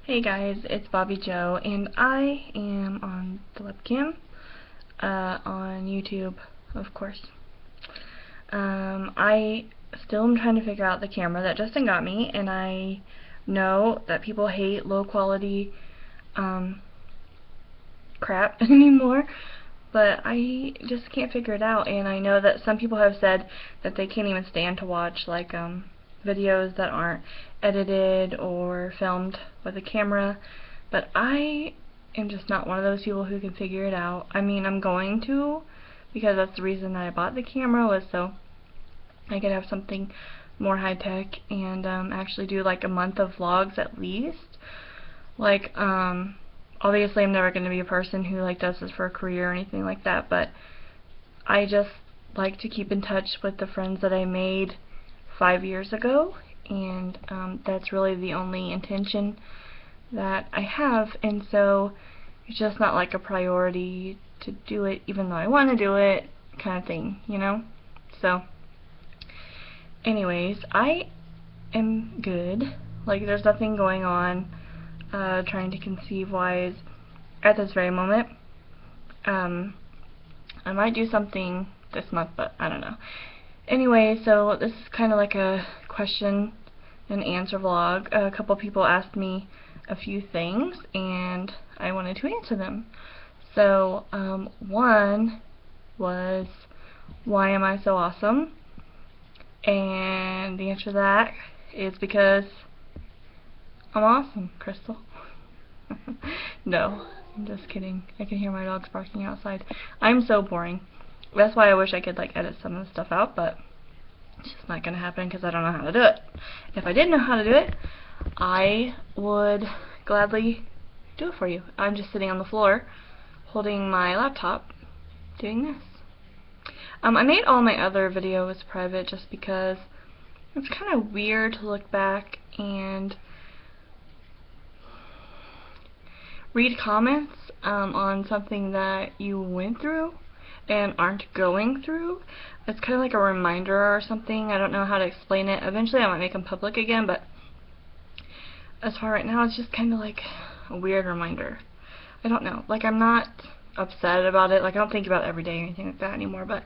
Hey guys, it's Bobby Joe, and I am on the webcam, on YouTube, of course. I still am trying to figure out the camera that Justin got me, and I know that people hate low quality, crap anymore, but I just can't figure it out, and I know that some people have said that they can't even stand to watch, like, videos that aren't edited or filmed with a camera, but I am just not one of those people who can figure it out. I mean, I'm going to, because that's the reason that I bought the camera, was so I could have something more high-tech and actually do like a month of vlogs at least. Like, obviously I'm never going to be a person who like does this for a career or anything like that, but I just like to keep in touch with the friends that I made 5 years ago, and that's really the only intention that I have, and so it's just not like a priority to do it even though I want to do it kind of thing, you know? So anyways, I am good. Like, there's nothing going on trying to conceive wise at this very moment. I might do something this month, but I don't know. Anyway, so this is kind of like a question and answer vlog. A couple people asked me a few things, and I wanted to answer them. So, one was, why am I so awesome? And the answer to that is because I'm awesome, Crystal. No, I'm just kidding. I can hear my dogs barking outside. I'm so boring. That's why I wish I could like edit some of the stuff out, but it's just not gonna happen because I don't know how to do it. If I did know how to do it, I would gladly do it for you. I'm just sitting on the floor holding my laptop doing this. I made all my other videos private just because it's kind of weird to look back and read comments on something that you went through and aren't going through. It's kind of like a reminder or something. I don't know how to explain it. Eventually I might make them public again, but as far right now, it's just kind of like a weird reminder. I don't know. Like, I'm not upset about it. Like, I don't think about it every day or anything like that anymore, but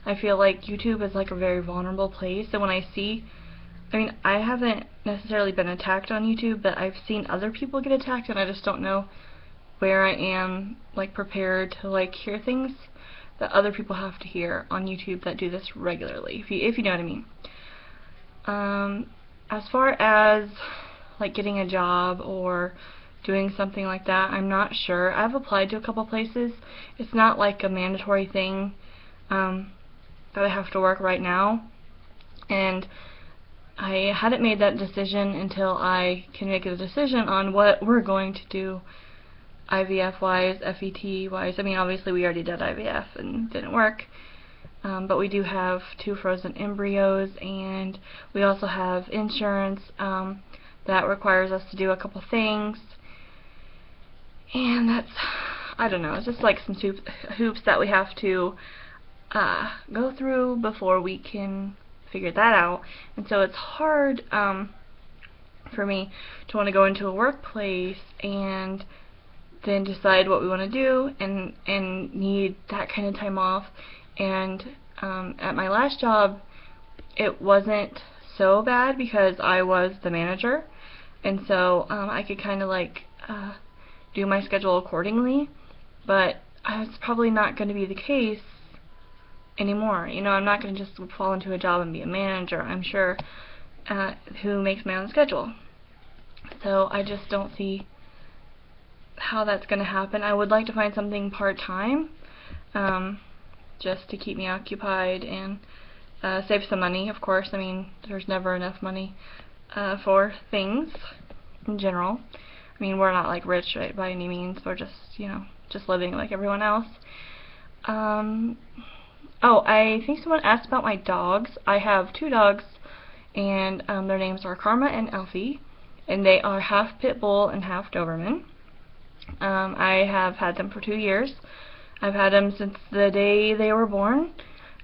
I feel like YouTube is like a very vulnerable place, and when I see, I mean, I haven't necessarily been attacked on YouTube, but I've seen other people get attacked, and I just don't know where I am, like, prepared to, like, hear things that other people have to hear on YouTube that do this regularly, if you know what I mean. As far as like getting a job or doing something like that, I'm not sure. I've applied to a couple places. It's not like a mandatory thing that I have to work right now, and I hadn't made that decision until I can make a decision on what we're going to do IVF-wise, FET-wise. I mean, obviously we already did IVF and didn't work, but we do have 2 frozen embryos, and we also have insurance that requires us to do a couple things, and that's, I don't know, it's just like some hoops that we have to go through before we can figure that out, and so it's hard for me to want to go into a workplace and then decide what we want to do and need that kind of time off. And at my last job, it wasn't so bad because I was the manager, and so I could kind of like do my schedule accordingly, but it's probably not going to be the case anymore. You know, I'm not going to just fall into a job and be a manager, I'm sure, who makes my own schedule. So I just don't see how that's going to happen. I would like to find something part-time, just to keep me occupied and save some money, of course. I mean, there's never enough money for things in general. I mean, we're not like rich, right, by any means. We're just, you know, just living like everyone else. Oh, I think someone asked about my dogs. I have 2 dogs, and their names are Karma and Alfie, and they are half pit bull and half Doberman. I have had them for 2 years. I've had them since the day they were born.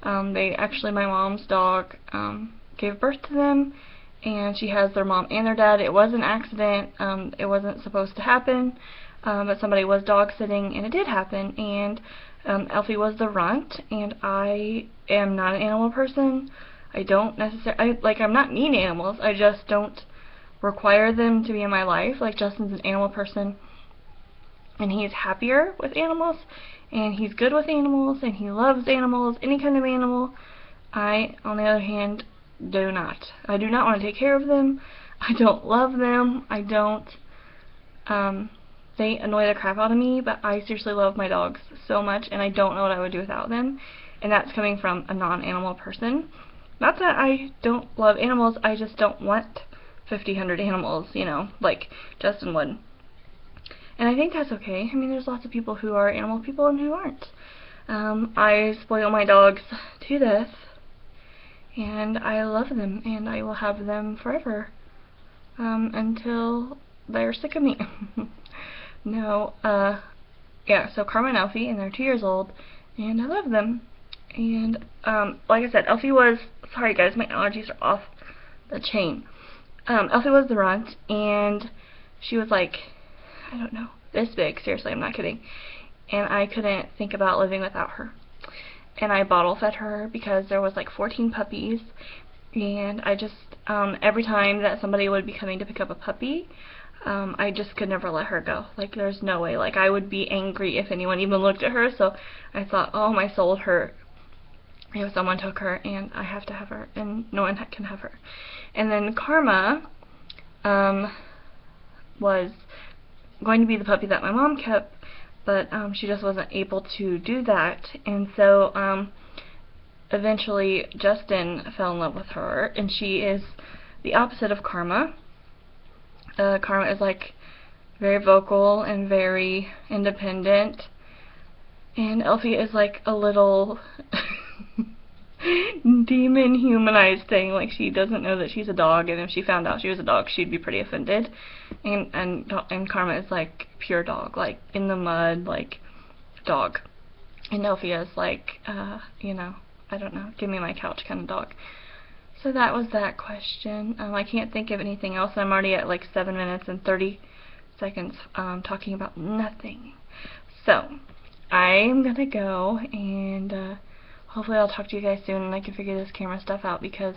Actually, my mom's dog gave birth to them, and she has their mom and their dad. It was an accident. It wasn't supposed to happen, but somebody was dog sitting, and it did happen. And Elfie was the runt, and I am not an animal person. I don't necessarily, I'm not mean to animals. I just don't require them to be in my life. Like, Justin's an animal person, and he's happier with animals, and he's good with animals, and he loves animals, any kind of animal. I, on the other hand, do not. I do not want to take care of them. I don't love them. I don't, they annoy the crap out of me, but I seriously love my dogs so much, and I don't know what I would do without them. And that's coming from a non-animal person. Not that I don't love animals, I just don't want 100 animals, you know, like Justin would. And I think that's okay. I mean, there's lots of people who are animal people and who aren't. I spoil my dogs to death, and I love them, and I will have them forever, until they're sick of me. No, yeah, so Karma and Elfie, and they're 2 years old, and I love them. And, like I said, Elfie was, sorry guys, my allergies are off the chain. Elfie was the runt, and she was like, I don't know, this big, seriously, I'm not kidding. And I couldn't think about living without her. And I bottle fed her because there was like 14 puppies, and I just, every time that somebody would be coming to pick up a puppy, I just could never let her go. Like, there's no way. Like, I would be angry if anyone even looked at her, so I thought, oh, my soul would hurt if someone took her, and I have to have her, and no one can have her. And then Karma was going to be the puppy that my mom kept, but she just wasn't able to do that, and so eventually Justin fell in love with her, and she is the opposite of Karma. Karma is like very vocal and very independent, and Elfie is like a little demon humanized thing. Like, she doesn't know that she's a dog, and if she found out she was a dog, she'd be pretty offended. And Karma is like pure dog, like in the mud, like dog. And Elfie is like, you know, I don't know, give me my couch kind of dog. So that was that question. I can't think of anything else. I'm already at like 7 minutes and 30 seconds talking about nothing. So I'm gonna go, and hopefully I'll talk to you guys soon and I can figure this camera stuff out, because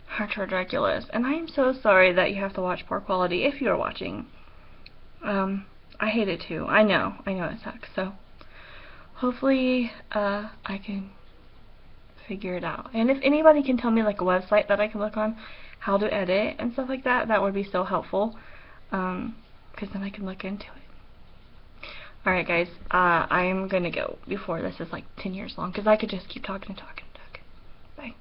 hearts are ridiculous. And I am so sorry that you have to watch poor quality if you're watching. I hate it too. I know it sucks. So hopefully I can figure it out. And if anybody can tell me like a website that I can look on how to edit and stuff like that, that would be so helpful, because then I can look into it. Alright guys, I'm gonna go before this is like 10 years long, because I could just keep talking and talking and talking. Bye.